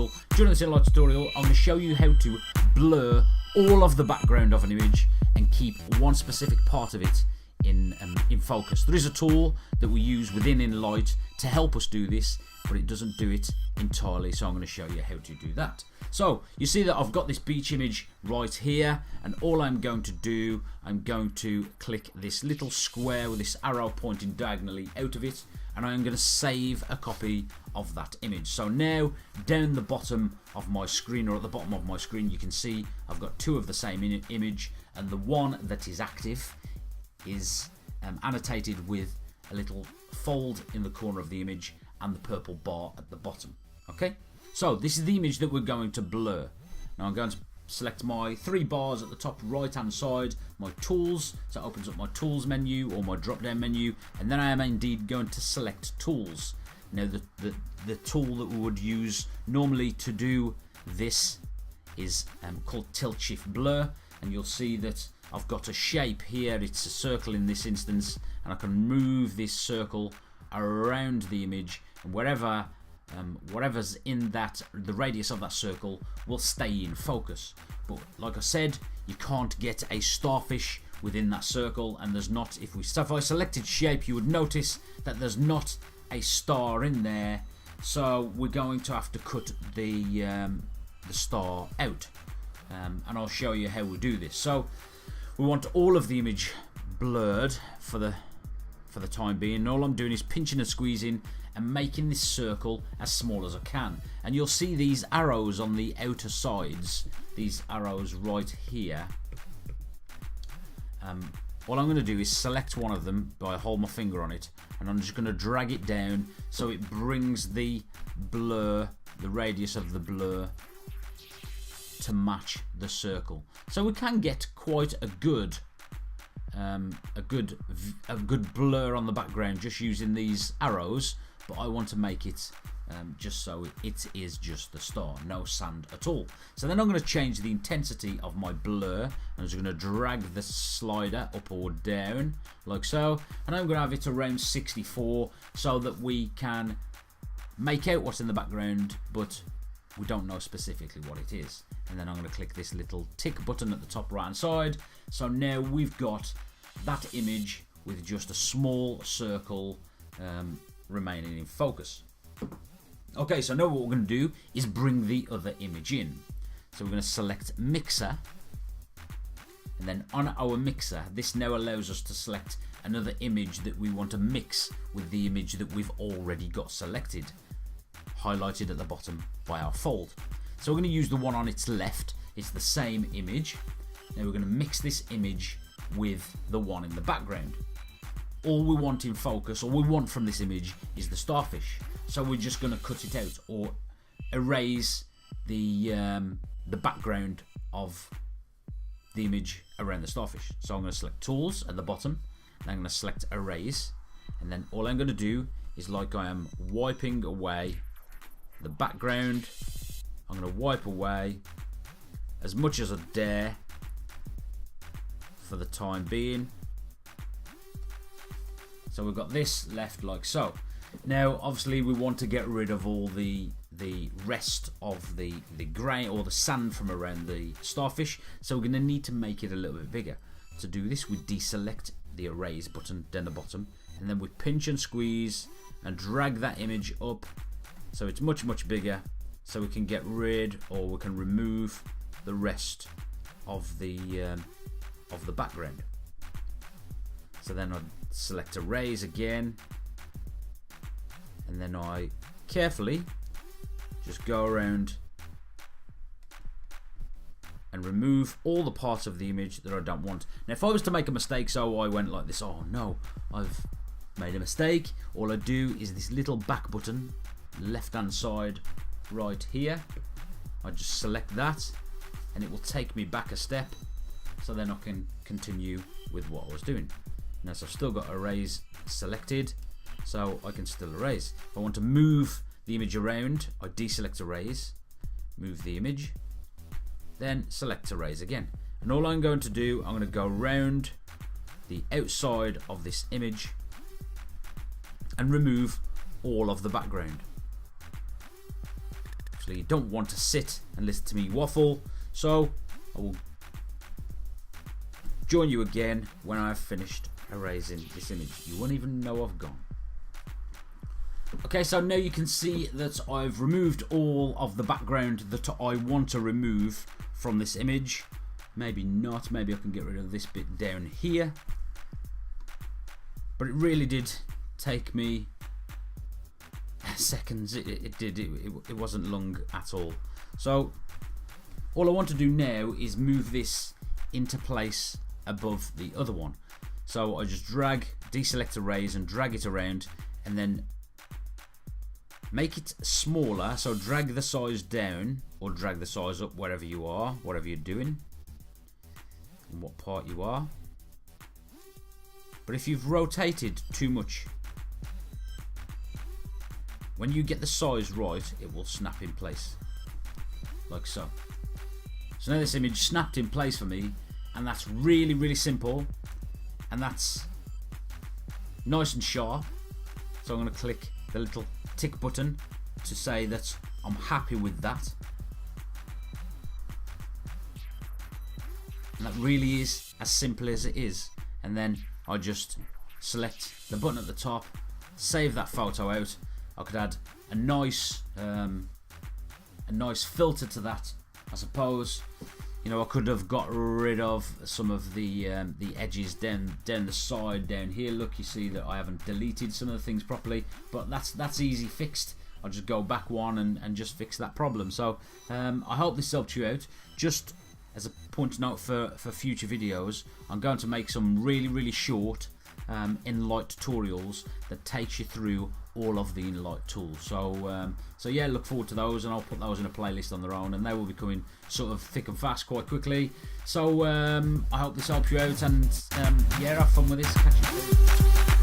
tutorial. During this inlight tutorial, I'm going to show you how to blur all of the background of an image and keep one specific part of it in focus. There is a tool that we use within Inlight to help us do this, but it doesn't do it entirely, so I'm going to show you how to do that. So you see that I've got this beach image right here, and all I'm going to do, I'm going to click this little square with this arrow pointing diagonally out of it, and I'm going to save a copy of that image. So now down the bottom of my screen, or at the bottom of my screen, you can see I've got two of the same image, and the one that is active is annotated with a little fold in the corner of the image and the purple bar at the bottom. Okay, so this is the image that we're going to blur. Now I'm going to select my three bars at the top right hand side, my tools, so it opens up my tools menu or my drop down menu, and then I am indeed going to select tools. Now the tool that we would use normally to do this is called Tilt Shift Blur, and you'll see that I've got a shape here, it's a circle in this instance, and I can move this circle around the image, and whatever's in that, the radius of that circle will stay in focus. But like I said, you can't get a starfish within that circle, and there's not, if I selected shape, you would notice that there's not a star in there, so we're going to have to cut the star out, and I'll show you how we do this. So we want all of the image blurred for the time being, and all I'm doing is pinching and squeezing and making this circle as small as I can. And you'll see these arrows on the outer sides, these arrows right here. What I'm going to do is select one of them by hold my finger on it, and I'm just going to drag it down so it brings the blur, the radius of the blur, to match the circle. So we can get quite a good blur on the background just using these arrows, but I want to make it just so it is just the star, no sand at all. So then I'm going to change the intensity of my blur. I'm just going to drag the slider up or down like so, and I'm going to have it around 64 so that we can make out what's in the background, but we don't know specifically what it is. And then I'm going to click this little tick button at the top right hand side. So now we've got that image with just a small circle remaining in focus. Okay, so now what we're going to do is bring the other image in. So we're going to select Mixer, and then on our mixer, this now allows us to select another image that we want to mix with the image that we've already got selected, highlighted at the bottom by our fold. So we're going to use the one on its left. It's the same image. Now we're going to mix this image with the one in the background. All we want in focus, all we want from this image, is the starfish. So we're just going to cut it out or erase the background of the image around the starfish. So I'm going to select Tools at the bottom, and I'm going to select Erase, and then all I'm going to do is, like I am wiping away the background, I'm going to wipe away as much as I dare for the time being. So we've got this left like so. Now obviously we want to get rid of all the rest of the grey or the sand from around the starfish, so we're going to need to make it a little bit bigger. To do this, we deselect the Erase button down the bottom, and then we pinch and squeeze and drag that image up so it's much bigger, so we can get rid, or we can remove, the rest of the background. So then I select Erase again, and then I carefully just go around and remove all the parts of the image that I don't want. Now if I was to make a mistake, so I went like this, oh no, I've made a mistake, all I do is this little back button, left hand side right here, I just select that, and it will take me back a step, so then I can continue with what I was doing. Now so I've still got Erase selected, so I can still erase. If I want to move the image around, I deselect Erase, move the image, then select Erase again. And all I'm going to do, I'm going to go around the outside of this image and remove all of the background. hopefully you don't want to sit and listen to me waffle. So I will join you again when I've finished erasing this image. You won't even know I've gone. Okay, so now you can see that I've removed all of the background that I want to remove from this image. Maybe not, maybe I can get rid of this bit down here. But it really did take me seconds. It wasn't long at all. So all I want to do now is move this into place above the other one. So I just drag, deselect erase and drag it around, and then make it smaller. So drag the size down or drag the size up, wherever you are, whatever you're doing and what part you are. But if you've rotated too much, when you get the size right, it will snap in place like so. So now this image snapped in place for me, and that's really, really simple, and that's nice and sharp. So I'm going to click the little tick button to say that I'm happy with that. And that really is as simple as it is. And then I just select the button at the top, save that photo out. I could add a nice filter to that, I suppose. You know, I could have got rid of some of the edges down the side down here. Look, you see that I haven't deleted some of the things properly, but that's easy fixed. I'll just go back one and just fix that problem. So I hope this helped you out. Just as a point note for future videos, I'm going to make some really short Enlight tutorials that takes you through all of the Enlight tools. So yeah, look forward to those, and I'll put those in a playlist on their own, and they will be coming sort of thick and fast quite quickly. So I hope this helps you out, and yeah, have fun with this. Catch you soon.